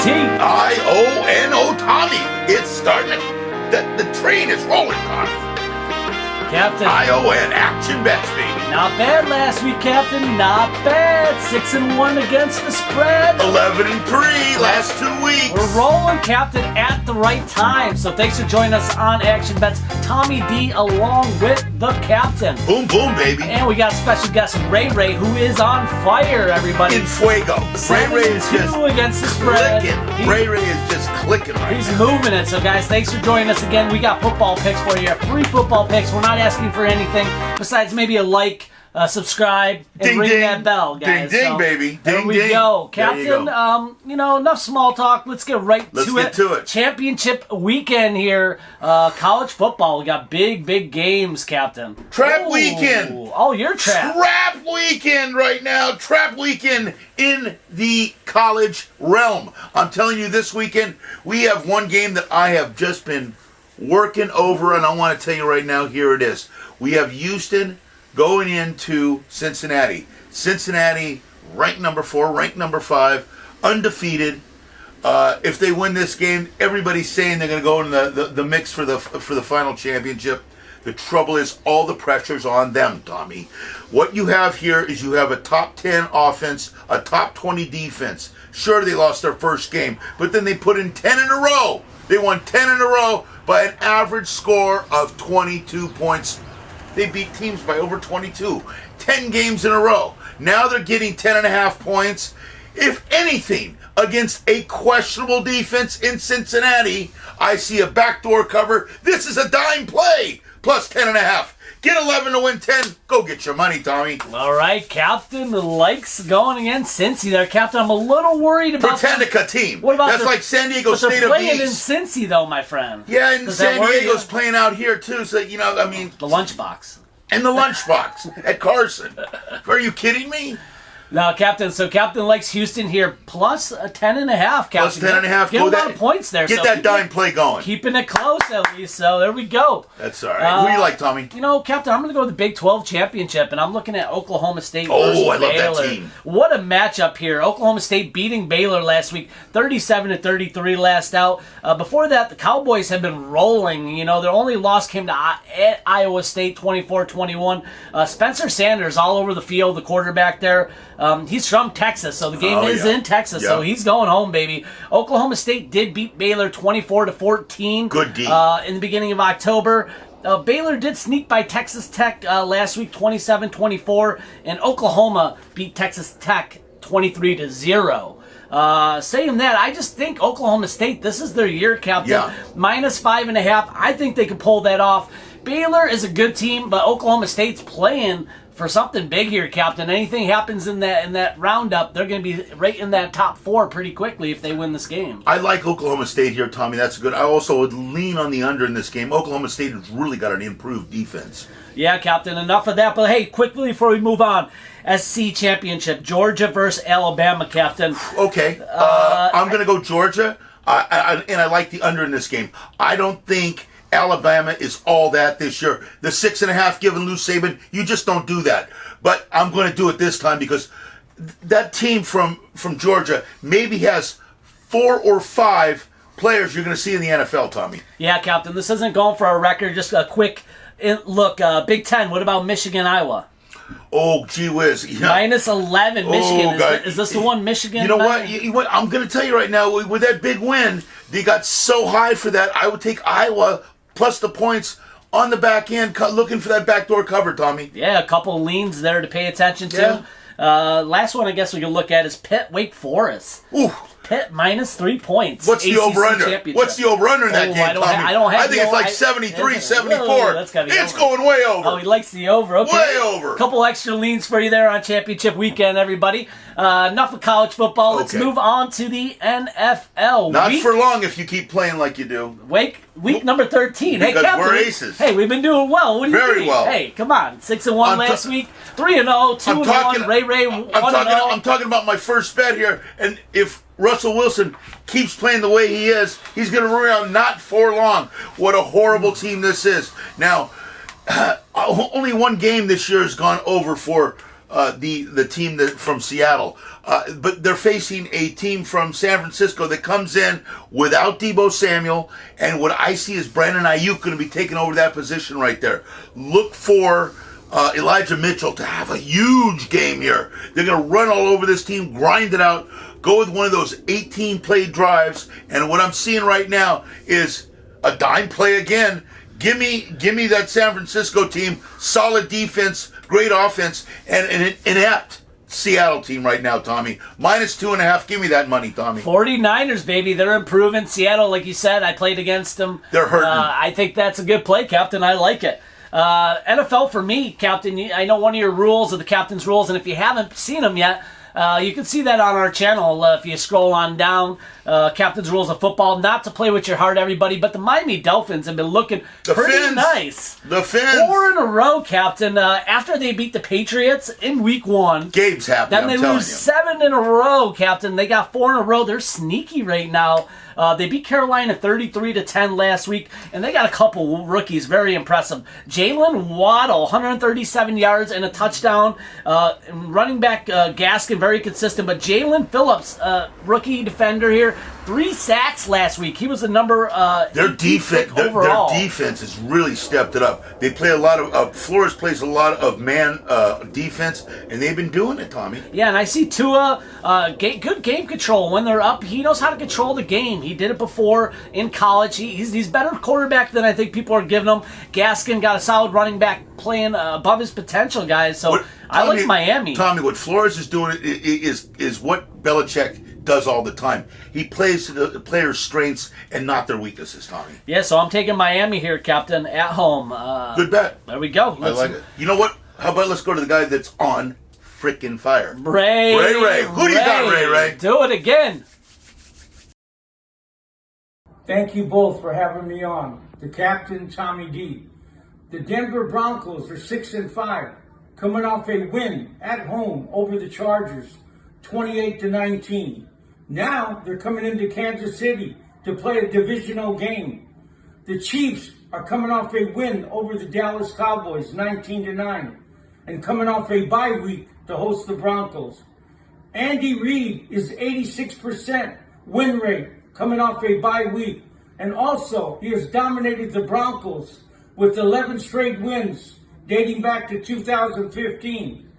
T-I-O-N-O, Tommy. It's starting. The train is rolling, Tommy. Captain. I-O-N, action bets, baby. Not bad last week, Captain. Not bad. 6-1 against the spread. 11-3 last 2 weeks. We're rolling, Captain, at the right time. So thanks for joining us on Action Bets. Tommy D along with the Captain. Boom, boom, baby. And we got special guest Ray Ray, who is on fire, everybody. In fuego. Ray Ray is just against the spread. Clicking. Ray Ray is just clicking right He's now. moving it. So, guys, thanks for joining us again. We got football picks for you. Free football picks. We're not asking for anything besides maybe a like, subscribe, and ding, ring ding. that bell, guys. Ding, ding, baby. There Ding, we ding. go. There Captain, you go. Enough small talk. Let's get right Let's to get it. to it. Championship weekend here. College football. We got big games, Captain. Trap weekend. Oh, you're trapped. Trap weekend right now. Trap weekend in the college realm. I'm telling you, this weekend, we have one game that I have just been working over, and I want to tell you right now, here it is. We have Houston going into Cincinnati. Cincinnati, ranked number 4, ranked number 5, undefeated. If they win this game, everybody's saying they're going to go in the mix for the final championship. The trouble is all the pressure's on them, Tommy. What you have here is you have a top 10 offense, a top 20 defense. Sure, they lost their first game, but then they put in 10 in a row. They won 10 in a row by an average score of 22 points. They beat teams by over 22. 10 games in a row. Now they're getting 10.5 points. If anything, against a questionable defense in Cincinnati, I see a backdoor cover. This is a dime play. Plus 10.5. Get 11 to win 10. Go get your money, Tommy. All right, Captain likes going against Cincy there. Captain, I'm a little worried about Pretendica team. What about That's like San Diego but State they're of playing in Beast. Cincy, though, my friend. Yeah, and Does that San worry Diego's you? playing out here, too. So, the lunchbox. and the lunchbox at Carson. Are you kidding me? No, Captain. So Captain likes Houston here, plus a 10.5. Captain, Plus 10.5. Get a lot of points there. Get so that dime play going. Keeping it close at least. So there we go. That's all right. Who do you like, Tommy? Captain, I'm going to go with the Big 12 championship, and I'm looking at Oklahoma State Oh, versus I love that Baylor. team. What a matchup here! Oklahoma State beating Baylor last week, 37-33 last out. Before that, the Cowboys have been rolling. Their only loss came to at Iowa State, 24-21. Spencer Sanders all over the field, the quarterback there. He's from Texas, so the game is in Texas, so he's going home, baby. Oklahoma State did beat Baylor 24-14. Good D. In the beginning of October. Baylor did sneak by Texas Tech last week, 27-24, and Oklahoma beat Texas Tech 23-0. Saying that, I just think Oklahoma State, this is their year, Captain. Yeah. Minus 5.5. I think they can pull that off. Baylor is a good team, but Oklahoma State's playing for something big here, Captain. Anything happens in that roundup, they're going to be right in that top 4 pretty quickly if they win this game. I like Oklahoma State here, Tommy. That's good. I also would lean on the under in this game. Oklahoma State has really got an improved defense. Yeah, Captain, enough of that. But hey, quickly before we move on, SC Championship, Georgia versus Alabama, Captain. Okay. I'm going to go Georgia, and I like the under in this game. I don't think Alabama is all that this year. The 6.5 given Lou Saban, you just don't do that. But I'm going to do it this time because that team from Georgia maybe has 4 or 5 players you're going to see in the NFL, Tommy. Yeah, Captain, this isn't going for a record. Just a quick look. Big Ten, what about Michigan, Iowa? Oh, gee whiz. Yeah. Minus 11, Michigan. Is this the one, Michigan? You know what? I'm going to tell you right now, with that big win, they got so high for that, I would take Iowa plus the points on the back end, looking for that backdoor cover, Tommy. Yeah, a couple leans there to pay attention to. Last one I guess we can look at is Pitt Wake Forest. Ooh. Pitt minus 3 points. What's the over-under? What's the over-under in that game, Tommy? I think it's like 73, 74. That's gotta be it's over. going way over. Oh, he likes the over. Okay. Way over. A couple extra leans for you there on championship weekend, everybody. Enough of college football. Let's move on to the NFL. Not for long if you keep playing like you do. Week number 13. Because hey, Captain, we're aces. Hey, we've been doing well. What do you Very think? well. Hey, come on. 6-1 last week. 3-0, 2-1. Ray 1-0. I'm talking about my first bet here, and if Russell Wilson keeps playing the way he is, he's going to run around not for long. What a horrible team this is. Now, only one game this year has gone over for the team from Seattle. But they're facing a team from San Francisco that comes in without Deebo Samuel, and what I see is Brandon Ayuk going to be taking over that position right there. Look for Elijah Mitchell to have a huge game here. They're going to run all over this team, grind it out, go with one of those 18-play drives, and what I'm seeing right now is a dime play again. Give me that San Francisco team, solid defense, great offense, and an inept Seattle team right now, Tommy. -2.5. Give me that money, Tommy. 49ers, baby. They're improving. Seattle, like you said, I played against them. They're hurting. I think that's a good play, Captain. I like it. NFL for me, Captain, I know one of your rules are the Captain's rules, and if you haven't seen them yet, you can see that on our channel if you scroll on down. Captain's Rules of Football. Not to play with your heart, everybody, but the Miami Dolphins have been looking pretty nice. The Fins. 4 in a row, Captain. After they beat the Patriots in Week 1. Gabe's happy, then they lose 7 in a row, Captain. They got 4 in a row. They're sneaky right now. They beat Carolina 33-10 last week, and they got a couple rookies, very impressive. Jalen Waddle, 137 yards and a touchdown. Running back Gaskin, very consistent, but Jalen Phillips, rookie defender here, 3 sacks last week. He was the number their defense overall. Their defense has really stepped it up. They play a lot of Flores plays a lot of man defense, and they've been doing it, Tommy. Yeah, and I see Tua, good game control. When they're up, he knows how to control the game. He did it before in college. He's better quarterback than I think people are giving him. Gaskin got a solid running back playing above his potential, guys. So I like Miami. Tommy, what Flores is doing is what Belichick does all the time. He plays to the players' strengths and not their weaknesses, Tommy. Yeah, so I'm taking Miami here, Captain, at home. Good bet. There we go. I like it. You know what? How about let's go to the guy that's on frickin' fire. Ray. Who do you got, Ray? Do it again. Thank you both for having me on. The captain, Tommy D. The Denver Broncos are 6-5, coming off a win at home over the Chargers, 28-19. Now they're coming into Kansas City to play a divisional game. The Chiefs are coming off a win over the Dallas Cowboys, 19-9, and coming off a bye week to host the Broncos. Andy Reid is 86% win rate coming off a bye week. And also, he has dominated the Broncos with 11 straight wins dating back to 2015.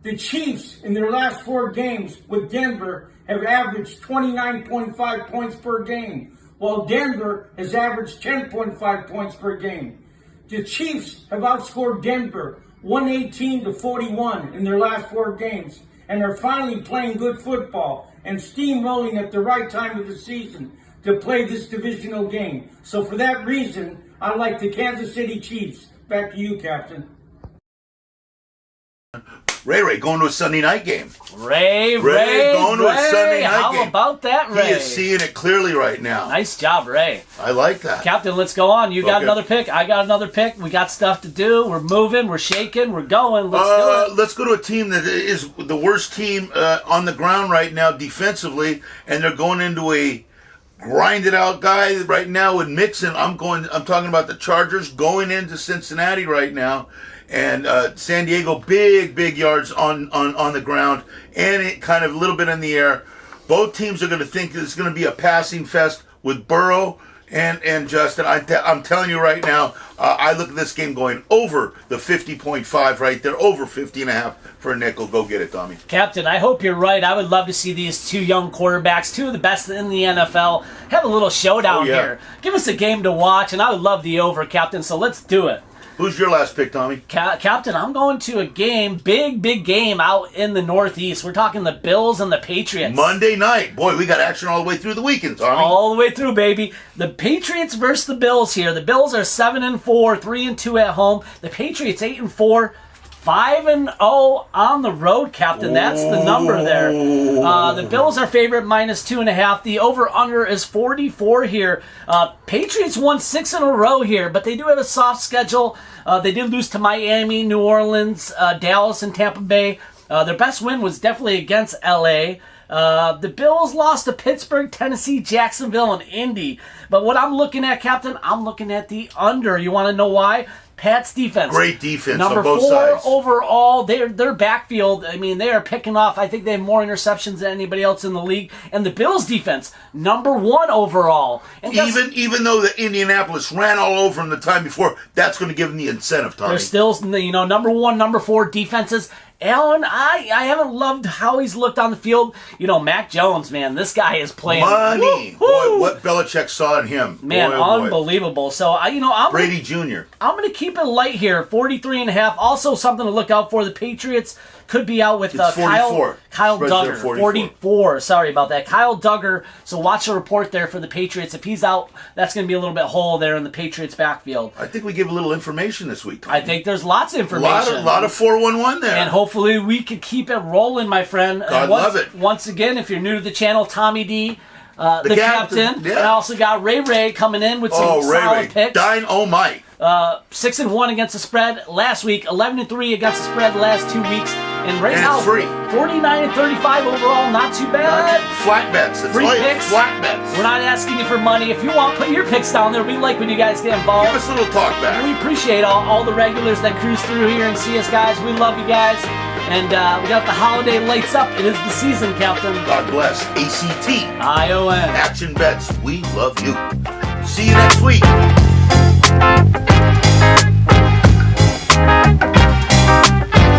The Chiefs, in their last 4 games with Denver, have averaged 29.5 points per game, while Denver has averaged 10.5 points per game. The Chiefs have outscored Denver 118-41 in their last 4 games, and are finally playing good football and steamrolling at the right time of the season to play this divisional game. So for that reason, I like the Kansas City Chiefs. Back to you, Captain. Ray going to a Sunday night game. Ray going to a Sunday night How game. about that, Ray? He is seeing it clearly right now. Nice job, Ray. I like that. Captain, let's go on. You got another pick. I got another pick. We got stuff to do. We're moving. We're shaking. We're going. Let's do it. Let's go to a team that is the worst team on the ground right now defensively, and they're going into a grinded out guy right now with Mixon. I'm talking about the Chargers going into Cincinnati right now, and San Diego big yards on the ground, and it kind of a little bit in the air. Both teams are going to think it's going to be a passing fest with Burrow and Justin. I'm telling you right now, I look at this game going over the 50.5 right there, over 50.5 for a nickel. Go get it, Tommy. Captain, I hope you're right. I would love to see these 2 young quarterbacks, 2 of the best in the NFL, have a little showdown here. Give us a game to watch, and I would love the over, Captain, so let's do it. Who's your last pick, Tommy? Captain, I'm going to a game, big game out in the Northeast. We're talking the Bills and the Patriots. Monday night. Boy, we got action all the way through the weekend, Tommy. All the way through, baby. The Patriots versus the Bills here. The Bills are 7-4, 3-2 at home. The Patriots 8-4. 5-0 on the road, Captain. That's the number there. The Bills are favorite -2.5. The over-under is 44 here. Patriots won 6 in a row here, but they do have a soft schedule. They did lose to Miami, New Orleans, Dallas, and Tampa Bay. Their best win was definitely against L.A. The Bills lost to Pittsburgh, Tennessee, Jacksonville, and Indy. But what I'm looking at, Captain, I'm looking at the under. You want to know why? Pat's defense. Great defense Number on both 4 sides. overall. Their backfield, I mean, they are picking off. I think they have more interceptions than anybody else in the league. And the Bills defense, number 1 overall. And Even though the Indianapolis ran all over them the time before, that's going to give them the incentive, Tommy. they're still, number 1, number 4 defenses. Allen, I haven't loved how he's looked on the field. Mac Jones, man, this guy is playing Money. Woo-hoo. Boy, what Belichick saw in him. Man, Boy, oh boy. unbelievable. So, Brady Jr. I'm going to keep it light here, 43.5. Also, something to look out for. The Patriots could be out with It's 44. Kyle Spreads there, Duggar. 44. Sorry about that. Kyle Duggar. So watch the report there for the Patriots. If he's out, that's going to be a little bit hole there in the Patriots backfield. I think we give a little information this week, Tommy. I think there's lots of information. A lot of 411 there. And hopefully we can keep it rolling, my friend. God love it. Once again, if you're new to the channel, Tommy D, the captain. yeah. And I also got Ray coming in with some solid picks. Dynamite. 6-1 against the spread last week, 11-3 against the spread the last 2 weeks, and right And now it's free. 49-35 overall, not too bad. Flat bets. That's Free all you- picks. Flat bets. We're not asking you for money. If you want, put your picks down there. We like when you guys get involved. Give us a little talk back. We appreciate all the regulars that cruise through here and see us, guys. We love you guys. And we got the holiday lights up. It is the season, Captain. God bless. ACT. ION. Action Bets. We love you. See you next week.